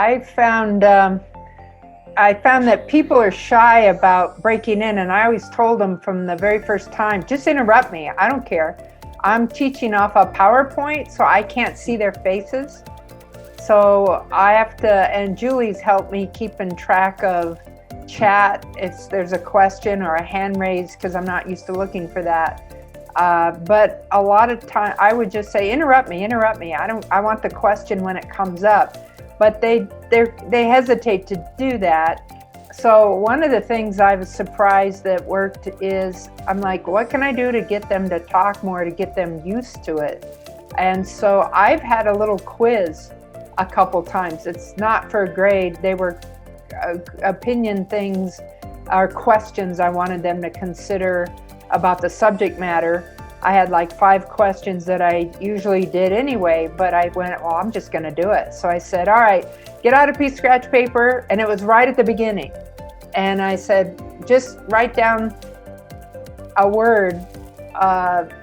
I found that people are shy about breaking in, and I always told them from the very first time, just interrupt me. I don't care. I'm teaching off a PowerPoint, so I can't see their faces. So I have to, and Julie's helped me keeping track of chat if there's a question or a hand raised, because I'm not used to looking for that. But a lot of time I would just say, interrupt me. I want the question when it comes up. But they hesitate to do that. So one of the things I was surprised that worked is, I'm like, what can I do to get them to talk more, to get them used to it? And so I've had a little quiz a couple times. It's not for a grade. They were opinion things or questions I wanted them to consider about the subject matter. I had like 5 questions that I usually did anyway, but I went, well, I'm just going to do it. So I said, all right, get out a piece of scratch paper. And it was right at the beginning. And I said, just write down a word of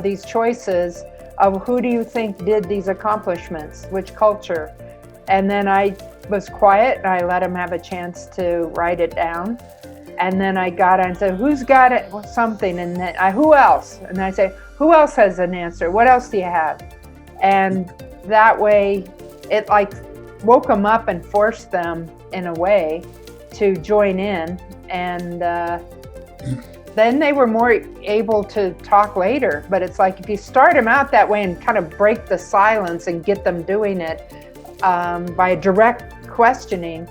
these choices of who do you think did these accomplishments, which culture. And then I was quiet and I let them have a chance to write it down. And then I got on and said, who's got it? Something. And then who else? And I say, who else has an answer? What else do you have? And that way it like woke them up and forced them in a way to join in. And then they were more able to talk later. But it's like if you start them out that way and kind of break the silence and get them doing it by direct questioning,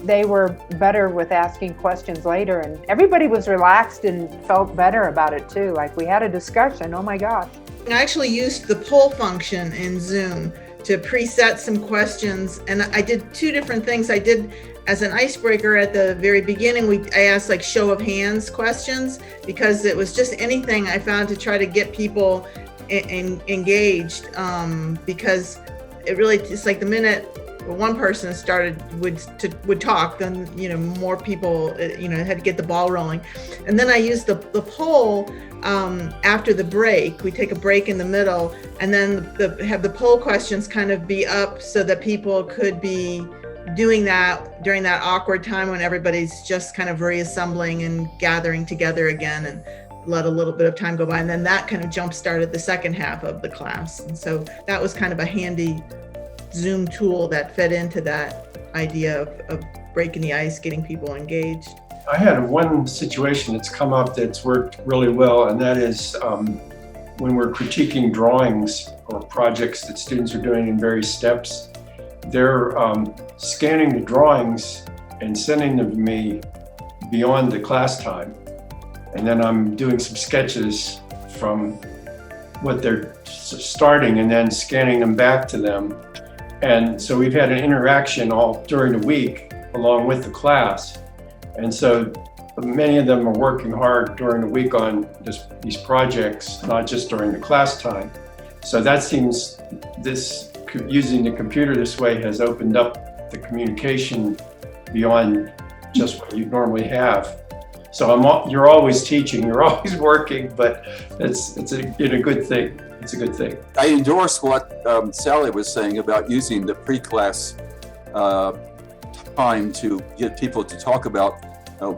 they were better with asking questions later, and everybody was relaxed and felt better about it too. Like we had a discussion, oh my gosh. I actually used the poll function in Zoom to preset some questions, and I did 2 different things. I did as an icebreaker at the very beginning, I asked like show of hands questions, because it was just anything I found to try to get people engaged, because it really, it's like the minute one person would talk, then more people had to get the ball rolling. And then I used the poll after the break. We take a break in the middle, and then have the poll questions kind of be up so that people could be doing that during that awkward time when everybody's just kind of reassembling and gathering together again, and let a little bit of time go by. And then that kind of jump started the second half of the class. And so that was kind of a handy Zoom tool that fed into that idea of breaking the ice, getting people engaged. I had one situation that's come up that's worked really well, and that is when we're critiquing drawings or projects that students are doing in various steps, they're scanning the drawings and sending them to me beyond the class time. And then I'm doing some sketches from what they're starting and then scanning them back to them. And so we've had an interaction all during the week along with the class. And so many of them are working hard during the week on these projects, not just during the class time. So that seems, using the computer this way has opened up the communication beyond just what you normally have. So you're always teaching, you're always working, but it's a good thing. It's a good thing. I endorse what Sally was saying about using the pre-class time to get people to talk about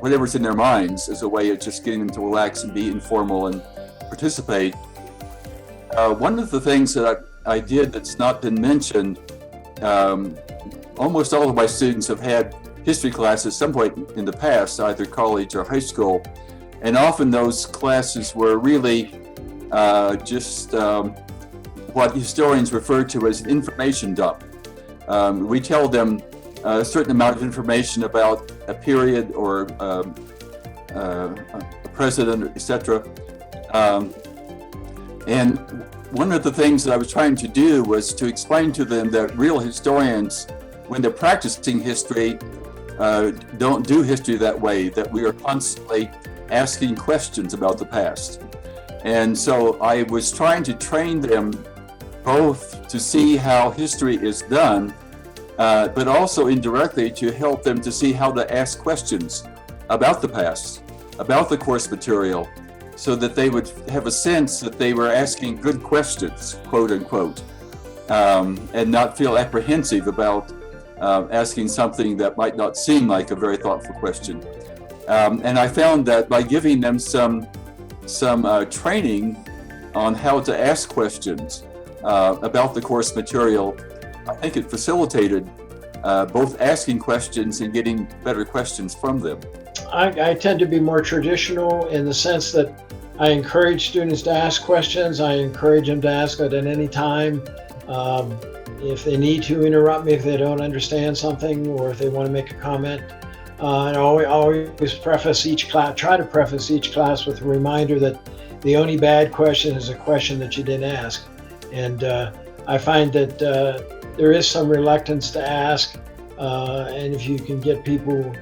whatever's in their minds as a way of just getting them to relax and be informal and participate. One of the things that I did that's not been mentioned, almost all of my students have had history classes at some point in the past, either college or high school, and often those classes were really just what historians refer to as an information dump. We tell them a certain amount of information about a period or a president, etc. And one of the things that I was trying to do was to explain to them that real historians, when they're practicing history, don't do history that way, that we are constantly asking questions about the past. And so I was trying to train them both to see how history is done, but also indirectly to help them to see how to ask questions about the past, about the course material, so that they would have a sense that they were asking good questions, quote unquote, and not feel apprehensive about asking something that might not seem like a very thoughtful question. And I found that by giving them some training on how to ask questions about the course material, I think it facilitated both asking questions and getting better questions from them. I tend to be more traditional in the sense that I encourage students to ask questions. I encourage them to ask it at any time. If they need to interrupt me if they don't understand something or if they want to make a comment. And I always preface each class, try to preface each class with a reminder that the only bad question is a question that you didn't ask. And I find that there is some reluctance to ask, and if you can get people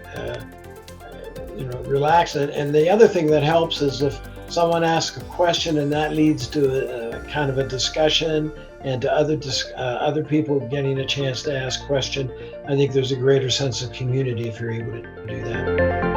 relaxed. And the other thing that helps is if someone asks a question and that leads to a kind of a discussion and to other people getting a chance to ask questions, I think there's a greater sense of community if you're able to do that.